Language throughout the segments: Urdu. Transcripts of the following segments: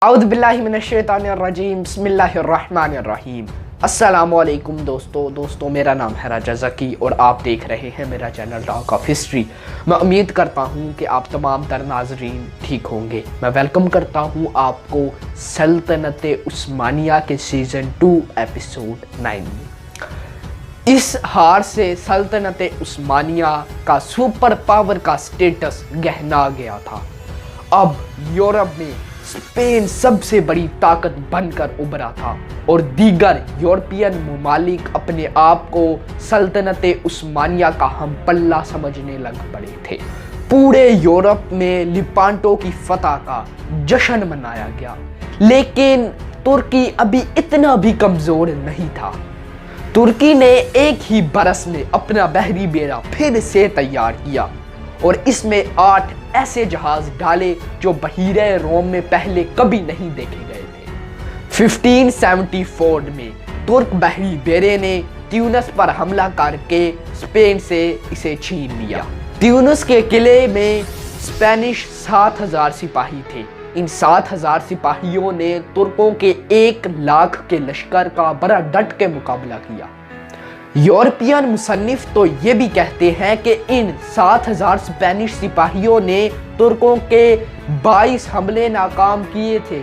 اعوذ باللہ من الشیطان الرجیم بسم اللہ الرحمن الرحیم۔ السلام علیکم دوستو میرا نام ہے راجہ زکی اور آپ دیکھ رہے ہیں میرا چینل ٹاک آف ہسٹری۔ میں امید کرتا ہوں کہ آپ تمام تر ناظرین ٹھیک ہوں گے۔ میں ویلکم کرتا ہوں آپ کو سلطنت عثمانیہ کے سیزن 2 ایپیسوڈ 9 میں۔ اس ہار سے سلطنت عثمانیہ کا سپر پاور کا سٹیٹس گہنا گیا تھا۔ اب یورپ میں اسپین سب سے بڑی طاقت بن کر ابھرا تھا اور دیگر یورپین ممالک اپنے آپ کو سلطنت عثمانیہ کا ہم پلہ سمجھنے لگ پڑے تھے۔ پورے یورپ میں لیپانٹو کی فتح کا جشن منایا گیا، لیکن ترکی ابھی اتنا بھی کمزور نہیں تھا۔ ترکی نے ایک ہی برس میں اپنا بحری بیڑا پھر سے تیار کیا اور اس میں 8 ایسے جہاز ڈالے جو بحیرہ روم میں پہلے کبھی نہیں دیکھے گئے تھے۔ 1574 میں ترک بحری بیڑے نے تیونس پر حملہ کر کے اسپین سے اسے چھین لیا۔ تیونس کے قلعے میں اسپینش 7000 سپاہی تھے۔ ان 7000 سپاہیوں نے ترکوں کے 1 لاکھ کے لشکر کا بڑا ڈٹ کے مقابلہ کیا۔ یورپین مصنف تو یہ بھی کہتے ہیں کہ ان 7000 اسپینش سپاہیوں نے ترکوں کے 22 حملے ناکام کیے تھے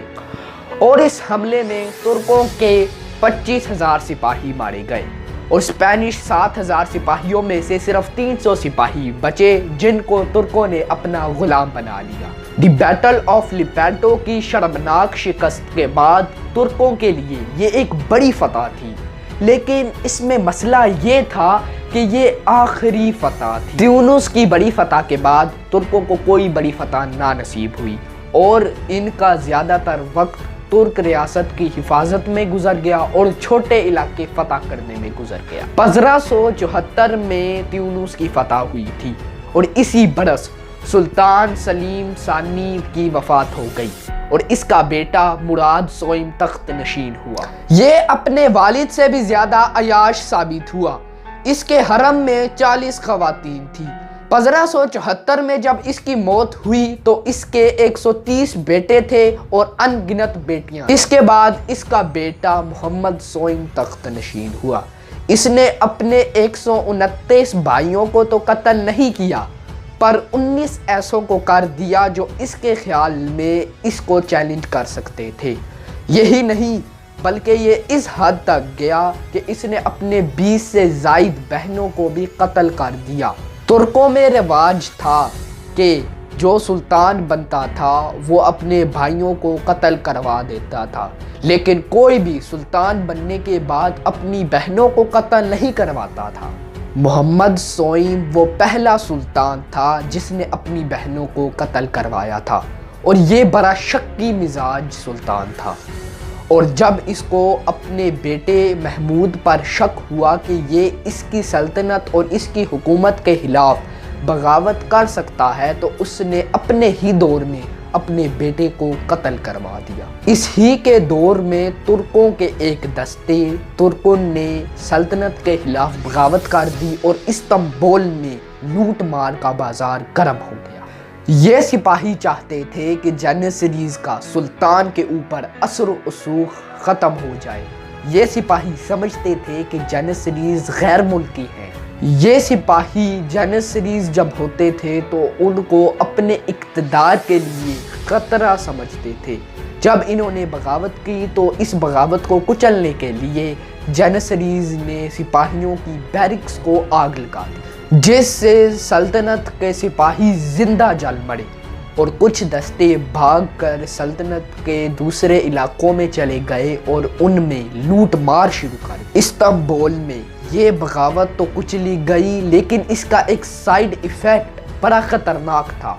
اور اس حملے میں ترکوں کے 25000 سپاہی مارے گئے اور اسپینش 7000 سپاہیوں میں سے صرف 300 سپاہی بچے جن کو ترکوں نے اپنا غلام بنا لیا۔ دی بیٹل آف لیپانٹو کی شرمناک شکست کے بعد ترکوں کے لیے یہ ایک بڑی فتح تھی، لیکن اس میں مسئلہ یہ تھا کہ یہ آخری فتح تھی۔ تیونس کی بڑی فتح کے بعد ترکوں کو کوئی بڑی فتح نہ نصیب ہوئی اور ان کا زیادہ تر وقت ترک ریاست کی حفاظت میں گزر گیا اور چھوٹے علاقے فتح کرنے میں گزر گیا۔ 1574 میں تیونس کی فتح ہوئی تھی اور اسی برس سلطان سلیم ثانی کی وفات ہو گئی اور اس کا بیٹا مراد سوئم تخت نشین ہوا۔ یہ اپنے والد سے بھی زیادہ عیاش ثابت ہوا۔ اس کے حرم میں 40 خواتین تھیں۔ 1574 میں جب اس کی موت ہوئی تو اس کے 130 بیٹے تھے اور ان گنت بیٹیاں۔ اس کے بعد اس کا بیٹا محمد سوئم تخت نشین ہوا۔ اس نے اپنے 129 بھائیوں کو تو قتل نہیں کیا پر 19 ایسوں کو کر دیا جو اس کے خیال میں اس کو چیلنج کر سکتے تھے۔ یہی نہیں بلکہ یہ اس حد تک گیا کہ اس نے اپنے 20 سے زائد بہنوں کو بھی قتل کر دیا۔ ترکوں میں رواج تھا کہ جو سلطان بنتا تھا وہ اپنے بھائیوں کو قتل کروا دیتا تھا، لیکن کوئی بھی سلطان بننے کے بعد اپنی بہنوں کو قتل نہیں کرواتا تھا۔ محمد سوئم وہ پہلا سلطان تھا جس نے اپنی بہنوں کو قتل کروایا تھا اور یہ بڑا شکی مزاج سلطان تھا، اور جب اس کو اپنے بیٹے محمود پر شک ہوا کہ یہ اس کی سلطنت اور اس کی حکومت کے خلاف بغاوت کر سکتا ہے تو اس نے اپنے ہی دور میں اپنے بیٹے کو قتل کروا دیا۔ اس ہی کے دور میں ترکوں کے ایک دستے ترکن نے سلطنت کے خلاف بغاوت کر دی اور استنبول میں لوٹ مار کا بازار گرم ہو گیا۔ یہ سپاہی چاہتے تھے کہ جنیسریز کا سلطان کے اوپر اثر و رسوخ ختم ہو جائے۔ یہ سپاہی سمجھتے تھے کہ جنیسریز غیر ملکی ہیں۔ یہ سپاہی جنیسریز جب ہوتے تھے تو ان کو اپنے اقتدار کے لیے خطرہ سمجھتے تھے۔ جب انہوں نے بغاوت کی تو اس بغاوت کو کچلنے کے لیے جنیسریز نے سپاہیوں کی بیرکس کو آگ لگا دی، جس سے سلطنت کے سپاہی زندہ جل مڑے اور کچھ دستے بھاگ کر سلطنت کے دوسرے علاقوں میں چلے گئے اور ان میں لوٹ مار شروع کر دی۔ استنبول میں یہ بغاوت تو کچلی گئی، لیکن اس کا ایک سائیڈ ایفیکٹ بڑا خطرناک تھا۔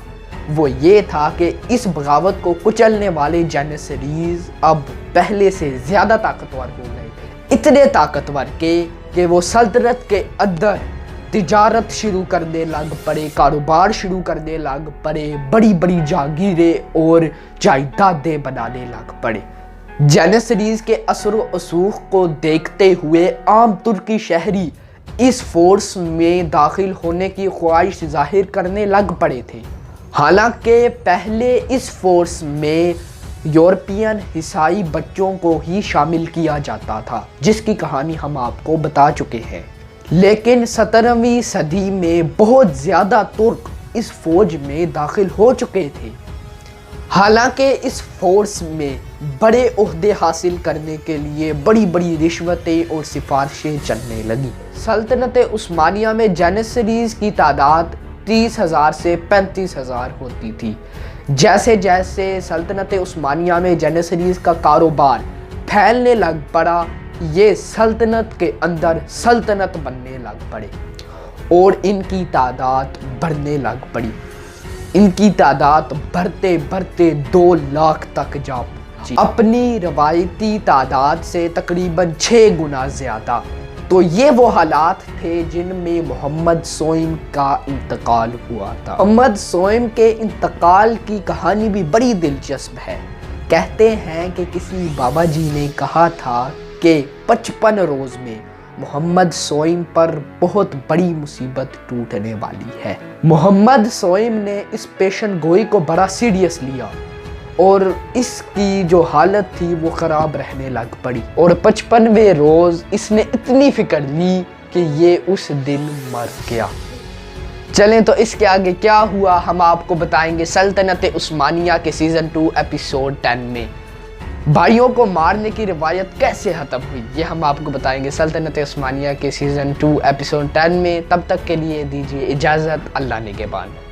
وہ یہ تھا کہ اس بغاوت کو کچلنے والے جنیسریز اب پہلے سے زیادہ طاقتور ہو گئے تھے، اتنے طاقتور کہ وہ سلطنت کے اندر تجارت شروع کرنے لگ پڑے، کاروبار شروع کرنے لگ پڑے، بڑی بڑی جاگیریں اور جائیدادیں بنانے لگ پڑے۔ جنیسریز کے اثر و رسوخ کو دیکھتے ہوئے عام ترکی شہری اس فورس میں داخل ہونے کی خواہش ظاہر کرنے لگ پڑے تھے۔ حالانکہ پہلے اس فورس میں یورپین عیسائی بچوں کو ہی شامل کیا جاتا تھا، جس کی کہانی ہم آپ کو بتا چکے ہیں۔ لیکن 17ویں صدی میں بہت زیادہ ترک اس فوج میں داخل ہو چکے تھے، حالانکہ اس فورس میں بڑے عہدے حاصل کرنے کے لیے بڑی بڑی رشوتیں اور سفارشیں چلنے لگی۔ سلطنت عثمانیہ میں جینیسریز کی تعداد 30,000 سے 35,000 ہوتی تھی۔ جیسے جیسے سلطنت عثمانیہ میں جینیسریز کا کاروبار پھیلنے لگ پڑا، یہ سلطنت کے اندر سلطنت بننے لگ پڑے اور ان کی تعداد بڑھنے لگ پڑی۔ ان کی تعداد بڑھتے بڑھتے 2 لاکھ تک جا پہنچی، اپنی روایتی تعداد سے تقریباً 6 گنا زیادہ۔ تو یہ وہ حالات تھے جن میں محمد سوئم کا انتقال ہوا تھا۔ محمد سوئم کے انتقال کی کہانی بھی بڑی دلچسپ ہے۔ کہتے ہیں کہ کسی بابا جی نے کہا تھا کہ 55 روز میں محمد سوئم پر بہت بڑی مصیبت ٹوٹنے والی ہے۔ محمد سوئم نے اس پیشن گوئی کو بڑا سیریس لیا اور اس کی جو حالت تھی وہ خراب رہنے لگ پڑی، اور 55ویں روز اس نے اتنی فکر لی کہ یہ اس دن مر گیا۔ چلیں تو اس کے آگے کیا ہوا ہم آپ کو بتائیں گے سلطنت عثمانیہ کے سیزن 2 ایپیسوڈ 10 میں۔ بھائیوں کو مارنے کی روایت کیسے ختم ہوئی، یہ ہم آپ کو بتائیں گے سلطنت عثمانیہ کے سیزن 2 ایپیسوڈ 10 میں۔ تب تک کے لیے دیجیے اجازت، اللہ نگہبان۔